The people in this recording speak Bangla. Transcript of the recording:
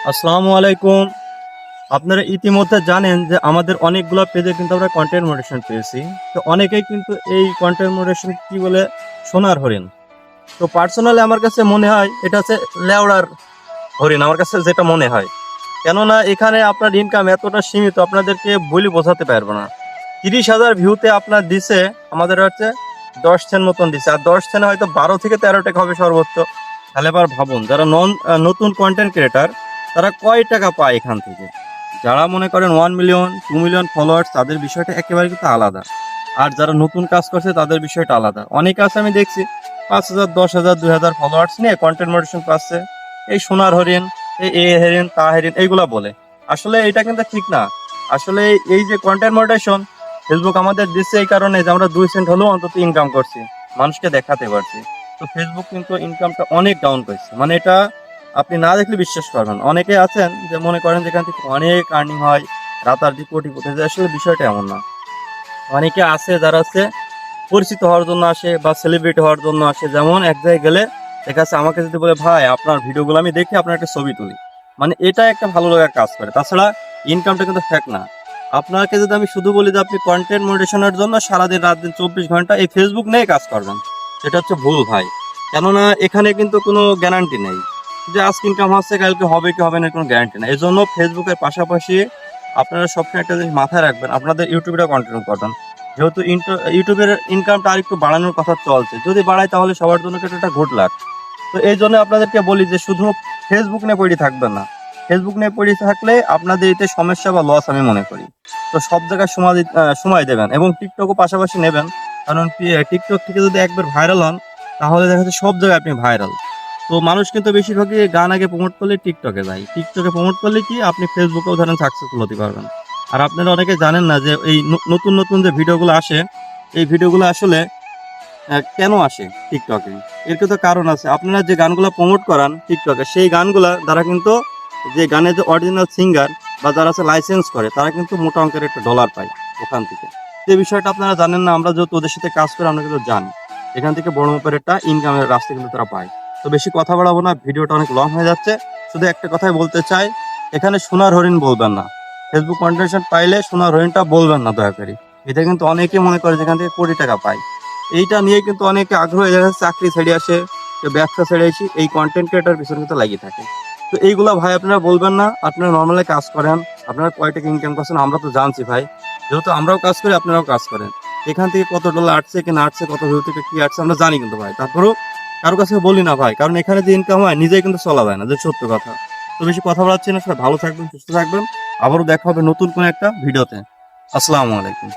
আসসালামু আলাইকুম। আপনারা ইতিমধ্যে জানেন যে আমাদের অনেকগুলো পেজে কিন্তু আমরা কন্টেন্ট মডারেশন পেয়েছি। তো অনেকেই কিন্তু এই কন্টেন্ট মডারেশন কি বলে সোনার হরিণ। তো পার্সোনালি আমার কাছে মনে হয় এটা হচ্ছে লেওড়ার হরিণ, আমার কাছে যেটা মনে হয়। কেননা এখানে আপনার ইনকাম এতটা সীমিত, আপনাদেরকে বলি বোঝাতে পারবো না। 30,000 ভিউতে আপনার দিছে আমাদের হচ্ছে 10 সেন্ট মতন দিছে, আর 10 সেন্ট হয়তো 12 থেকে 13 টাকা হবে সর্বোচ্চ। তাহলে এবার ভাবুন, যারা নতুন কন্টেন্ট ক্রিয়েটার তারা কয় টাকা পায় এখান থেকে। যারা মনে করেন 1 মিলিয়ন 2 মিলিয়ন ফলোয়ার্স, তাদের বিষয়টা একেবারে কিন্তু আলাদা। আর যারা নতুন কাজ করছে তাদের বিষয়টা আলাদা। অনেকে আছে আমি দেখছি 5,000 10,000 2,000 ফলোয়ার্স নিয়ে কন্টেন্ট মডারেশন পাচ্ছে, এই সোনার হরিণ, এই হেরিন তা হেরিন এইগুলা বলে। আসলে এটা কিন্তু ঠিক না। আসলে এই যে কন্টেন্ট মডারেশন ফেসবুক আমাদের দিচ্ছে এই কারণে যে আমরা 2 সেন্ট হলেও অন্তত ইনকাম করছি, মানুষকে দেখাতে পারছি। তো ফেসবুক কিন্তু ইনকামটা অনেক ডাউন করছে, মানে এটা আপনি না দেখলে বিশ্বাস করবেন। অনেকে আছেন যে মনে করেন যেখান থেকে অনেক আর্নিং হয়, রাতারাতি কোটিপতি যায়, আসলে বিষয়টা এমন না। অনেকে আছে যারা হচ্ছে পরিচিত হওয়ার জন্য আসে বা সেলিব্রিটি হওয়ার জন্য আসে। যেমন এক জায়গায় গেলে দেখা যাচ্ছে আমাকে যদি বলে ভাই আপনার ভিডিওগুলো আমি দেখি, আপনার একটা ছবি তুলি, মানে এটা একটা ভালো লাগার কাজ করে। তাছাড়া ইনকামটা কিন্তু ফেক না। আপনাকে যদি আমি শুধু বলি যে আপনি কন্টেন্ট মডারেশনের জন্য সারাদিন রাত দিন 24 ঘন্টা এই ফেসবুক নিয়ে কাজ করবেন, সেটা হচ্ছে ভুল ভাই। কেননা এখানে কিন্তু কোনো গ্যারান্টি নেই যে আজকে ইনকাম হচ্ছে কালকে হবে কি হবে না, কোনো গ্যারান্টি নেই। এই জন্য ফেসবুকের পাশাপাশি আপনারা সবসময় একটা জিনিস মাথায় রাখবেন, আপনাদের ইউটিউবটা কন্টিনিউ করবেন। যেহেতু ইউটিউবের ইনকামটা আর একটু বাড়ানোর কথা চলছে, যদি বাড়ায় তাহলে সবার জন্য কিন্তু একটা গুড লাক। তো এই জন্য আপনাদেরকে বলি যে শুধু ফেসবুক নিয়ে পড়ে থাকবেন না। ফেসবুক নিয়ে পড়ে থাকলে আপনাদের এতে সমস্যা বা লস আমি মনে করি। তো সব জায়গায় সময় দেবেন এবং টিকটকও পাশাপাশি নেবেন। কারণ টিকটক থেকে যদি একবার ভাইরাল হন তাহলে দেখা যাচ্ছে সব জায়গায় আপনি ভাইরাল। তো মানুষ কিন্তু বেশিরভাগই গান আগে প্রমোট করলে টিকটকে যায়, টিকটকে প্রমোট করলে কি আপনি ফেসবুকেও ধরেন সাকসেসফুল হতে পারবেন। আর আপনারা অনেকে জানেন না যে এই নতুন নতুন যে ভিডিওগুলো আসে, এই ভিডিওগুলো আসলে কেন আসে টিকটকে। এর কিন্তু কারণ আছে। আপনারা যে গানগুলো প্রমোট করান টিকটকে, সেই গানগুলা দ্বারা কিন্তু যে গানের যে অরিজিনাল সিঙ্গার বা যারা আছে লাইসেন্স করে, তারা কিন্তু মোটা অঙ্কের একটা ডলার পায় ওখান থেকে। যে বিষয়টা আপনারা জানেন না, আমরা যেহেতু ওদের সাথে কাজ করে আমরা কিন্তু জানি এখান থেকে বড় মাপের একটা ইনকামের রাস্তা কিন্তু তারা পায়। তো বেশি কথা বাড়াবো না, ভিডিওটা অনেক লং হয়ে যাচ্ছে। শুধু একটা কথাই বলতে চাই, এখানে সোনার হরিণ বলবেন না। ফেসবুক কন্টেন্ট পাইলে সোনার হরিণটা বলবেন না দয়া করে। এটা কিন্তু অনেকে মনে করে যেখান থেকে কোটি টাকা পায়। এইটা নিয়ে কিন্তু অনেকে আগ্রহ হয়ে যাচ্ছে, চাকরি ছেড়ে আসে, কেউ ব্যবসা ছেড়ে আসি, এই কন্টেন্ট ক্রিয়েটার পিছনে কিন্তু লাগিয়ে থাকে। তো এইগুলা ভাই আপনারা বলবেন না। আপনারা নর্মালি কাজ করেন, আপনারা কয় টাকা ইনকাম করছেন আমরা তো জানছি ভাই। যেহেতু আমরাও কাজ করি আপনারাও কাজ করেন, এখান থেকে কত ডলার আসছে কি না আসছে, কত ভিউ থেকে কি আসছে আমরা জানি কিন্তু ভাই। তারপরেও কারো কাছে বলি না ভাই, কারণ এখানে যে ইনকাম হয় নিজেই কিন্তু চলা যায় না, যে সত্য কথা। তো বেশি কথা বলাচ্ছি না, সবাই ভালো থাকবেন, সুস্থ থাকবেন। আবারও দেখা হবে নতুন কোনো একটা ভিডিওতে। আসসালামু আলাইকুম।